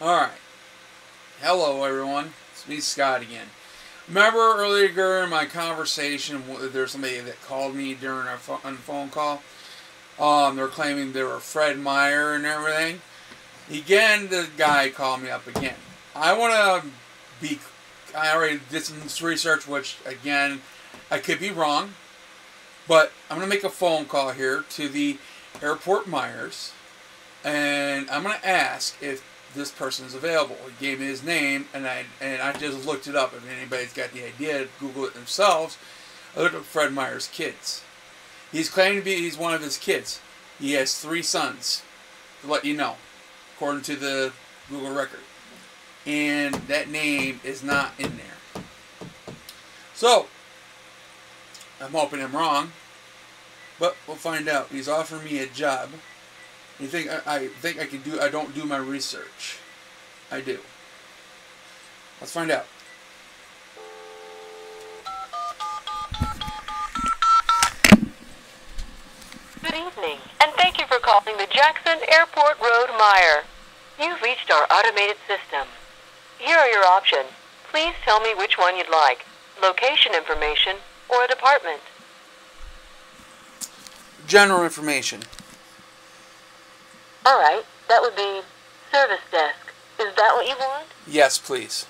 Alright. Hello, everyone. It's me, Scott, again. Remember earlier in my conversation, there's somebody that called me during a phone call? They're claiming they were Fred Meyer and everything. Again, the guy called me up again. I want to be... I already did some research, which, again, I could be wrong. But I'm going to make a phone call here to the Airport Myers. And I'm going to ask if this person is available. He gave me his name, and I just looked it up. If anybody's got the idea to Google it themselves, I looked up Fred Meyer's kids. He's claiming to be he's one of his kids. He has 3 sons, to let you know, according to the Google record. And that name is not in there. So, I'm hoping I'm wrong, but we'll find out. He's offering me a job. You think I think I can do? I don't do my research. I do. Let's find out. Good evening, and thank you for calling the Jackson Airport Road Meyer. You've reached our automated system. Here are your options. Please tell me which one you'd like: location information or a department. General information. All right, that would be service desk. Is that what you want? Yes, please.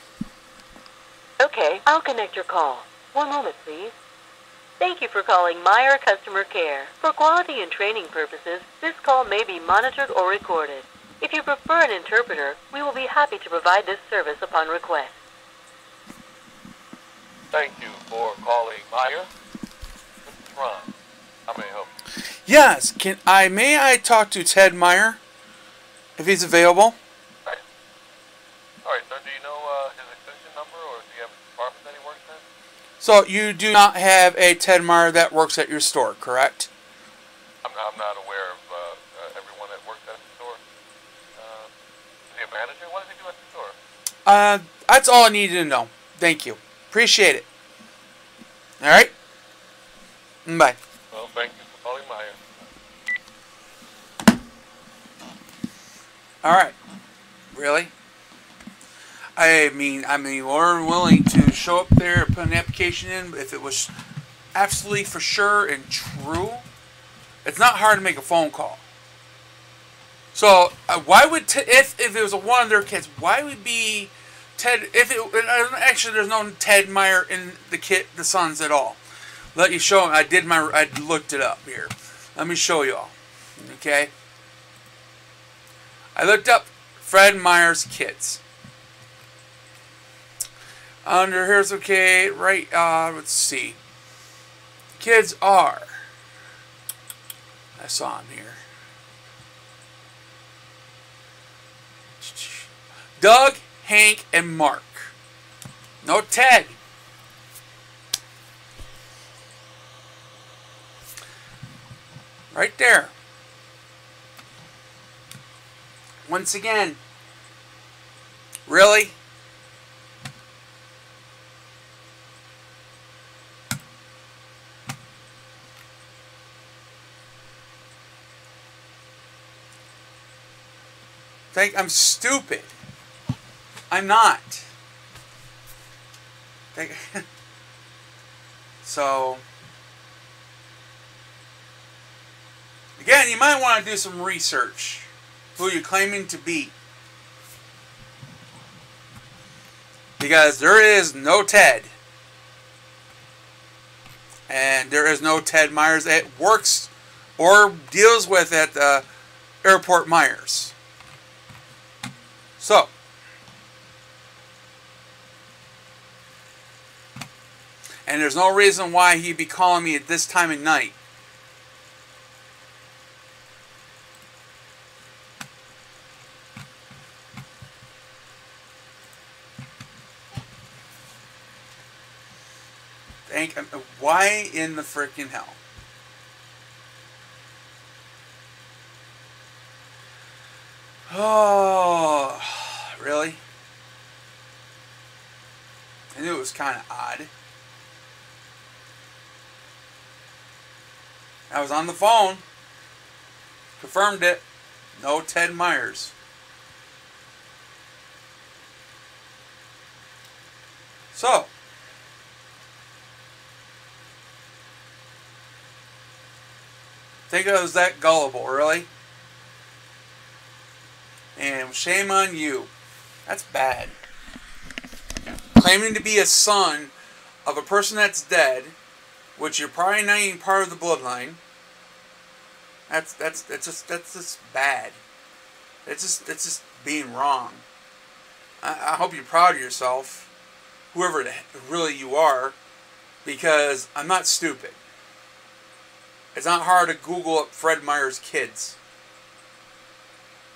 Okay, I'll connect your call. One moment, please. Thank you for calling Meyer Customer Care. For quality and training purposes, this call may be monitored or recorded. If you prefer an interpreter, we will be happy to provide this service upon request. Thank you for calling Meyer. This is Ron. How may I help you? Yes. May I talk to Ted Meyer, if he's available? All right, sir. Do you know his extension number, or do you have a department that he works in? So you do not have a Ted Meyer that works at your store, correct? I'm not aware of everyone that works at the store. Is he a manager? What does he do at the store? That's all I needed to know. Thank you. Appreciate it. All right. Bye. Well, thank you for calling Meyer. All right. Really? I mean, we're willing to show up there, put an application in, if it was absolutely for sure and true. It's not hard to make a phone call. So why would if it was one of their kids, why would be Ted? If it actually, there's no Ted Meyer in the sons at all. Let you show. I looked it up here. Let me show you all. Okay. I looked up Fred Meyer's kids. Under here's okay, right, let's see. Kids are, I saw him here. Doug, Hank, and Mark. No Ted. Right there. Once again, really? Think I'm stupid. I'm not. So, again, you might want to do some research. Who you're claiming to be. Because there is no Ted. And there is no Ted Myers that works or deals with at the Airport Myers. So, and there's no reason why he'd be calling me at this time of night. Why in the frickin' hell? Oh, really? I knew it was kind of odd. I was on the phone. Confirmed it. No Ted Myers. Think I was that gullible, really? And shame on you. That's bad. Claiming to be a son of a person that's dead, which you're probably not even part of the bloodline. That's just bad. It's just being wrong. I hope you're proud of yourself, whoever really you are, because I'm not stupid. It's not hard to Google up Fred Meyer's kids.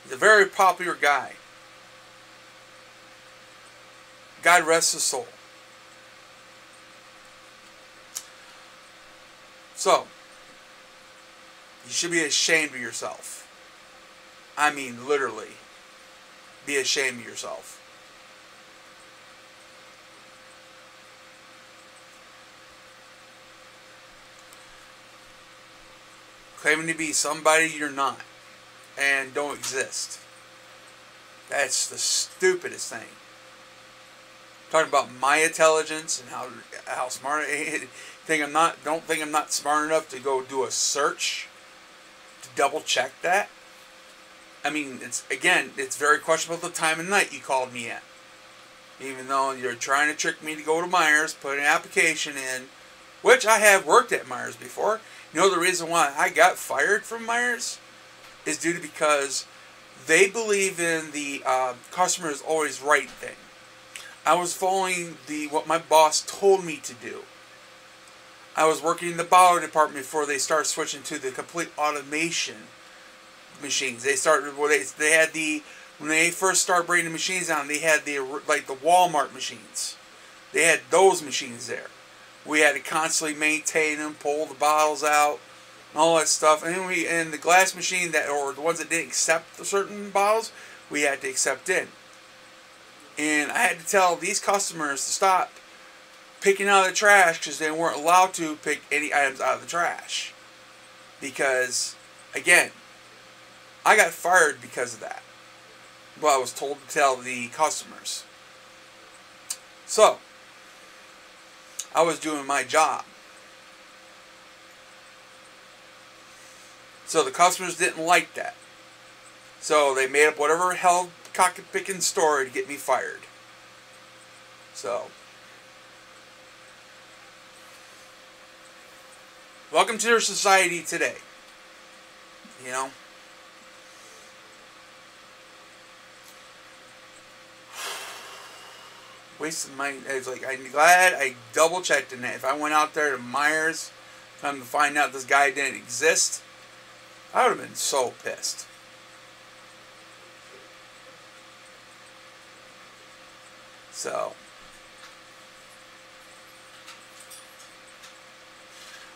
He's a very popular guy. God rest his soul. So, you should be ashamed of yourself. I mean, literally. Be ashamed of yourself. Claiming to be somebody you're not and don't exist. That's the stupidest thing. Talking about my intelligence and how smart I think don't think I'm not smart enough to go do a search to double check that. I mean, it's very questionable the time of night you called me at. Even though you're trying to trick me to go to Myers, put an application in, which I have worked at Myers before. You know the reason why I got fired from Myers is due to because they believe in the customer is always right thing. I was following what my boss told me to do. I was working in the bottler department before they started switching to the complete automation machines. They started when they first started bringing the machines on. They had the Walmart machines. They had those machines there. We had to constantly maintain them, pull the bottles out, and all that stuff. And the glass machine or the ones that didn't accept the certain bottles, we had to accept in. And I had to tell these customers to stop picking out of the trash because they weren't allowed to pick any items out of the trash. Because, again, I got fired because of that. Well, I was told to tell the customers. So, I was doing my job. So the customers didn't like that. So they made up whatever hell cock-picking story to get me fired. So, welcome to their society today. You know? Wasting my... It's like, I'm glad I double-checked in that. If I went out there to Myers, come to find out this guy didn't exist, I would have been so pissed. So...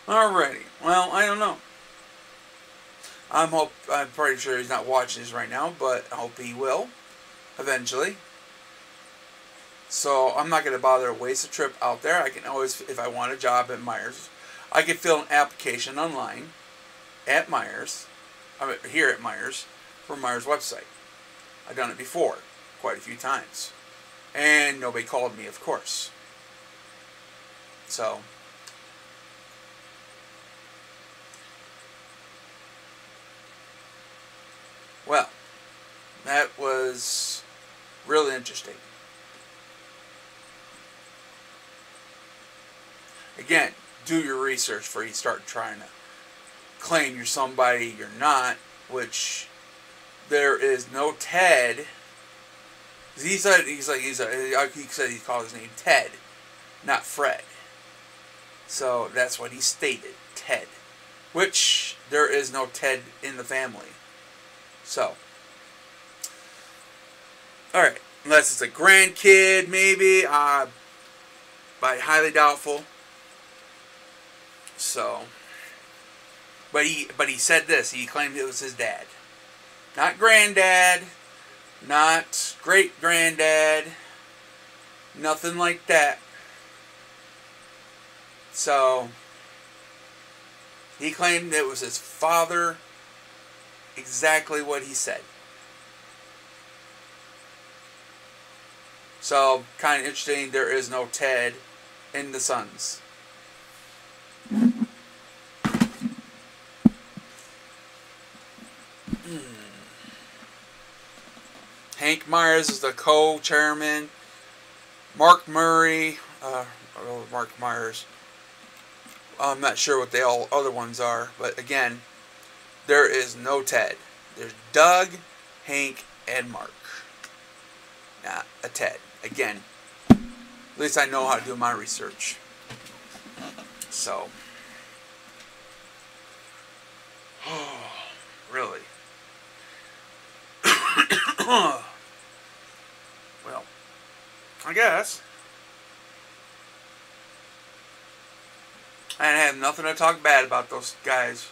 Alrighty. Well, I don't know. I'm pretty sure he's not watching this right now, but I hope he will eventually. So I'm not going to bother to waste a trip out there. I can always, if I want a job at Myers, I can fill an application online at Myers, here at Myers, for Myers website. I've done it before, quite a few times. And nobody called me, of course. So... Well, that was really interesting. Again, do your research before you start trying to claim you're somebody you're not, which there is no Ted. He said he called his name Ted, not Fred. So that's what he stated, Ted. Which there is no Ted in the family. So, alright, unless it's a grandkid, maybe, but highly doubtful. So, but he said this, he claimed it was his dad. Not granddad, not great-granddad, nothing like that. So, he claimed it was his father. Exactly what he said. So, kind of interesting, there is no Ted in the Sons. Hank Myers is the co-chairman. Mark Murray, Mark Myers. I'm not sure what the all other ones are, but again, there is no Ted. There's Doug, Hank, and Mark. Not a Ted. Again, at least I know how to do my research. So, really. Well, I guess. I have nothing to talk bad about those guys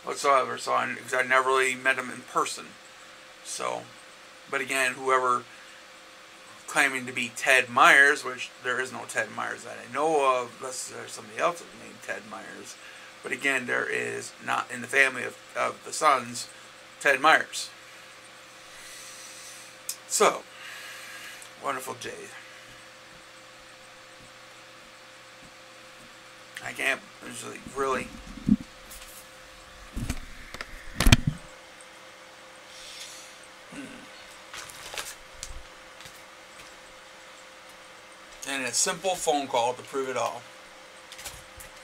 whatsoever, because I never really met them in person. So, but again, whoever claiming to be Ted Myers, which there is no Ted Myers that I know of, unless there's somebody else named Ted Myers. But again, there is not in the family of the sons, Ted Myers. So, wonderful Jade. I can't usually really. And a simple phone call to prove it all.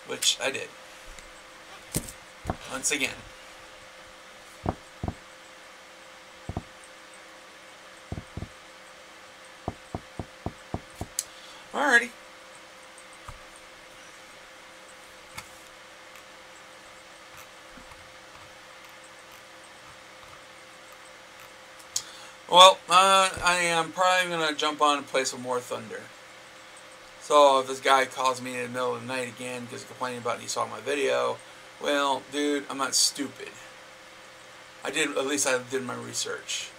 Which I did. Once again. Alrighty. Well, I am probably going to jump on and play some more Thunder. So if this guy calls me in the middle of the night again because he's complaining about he saw my video, well, dude, I'm not stupid. At least I did my research.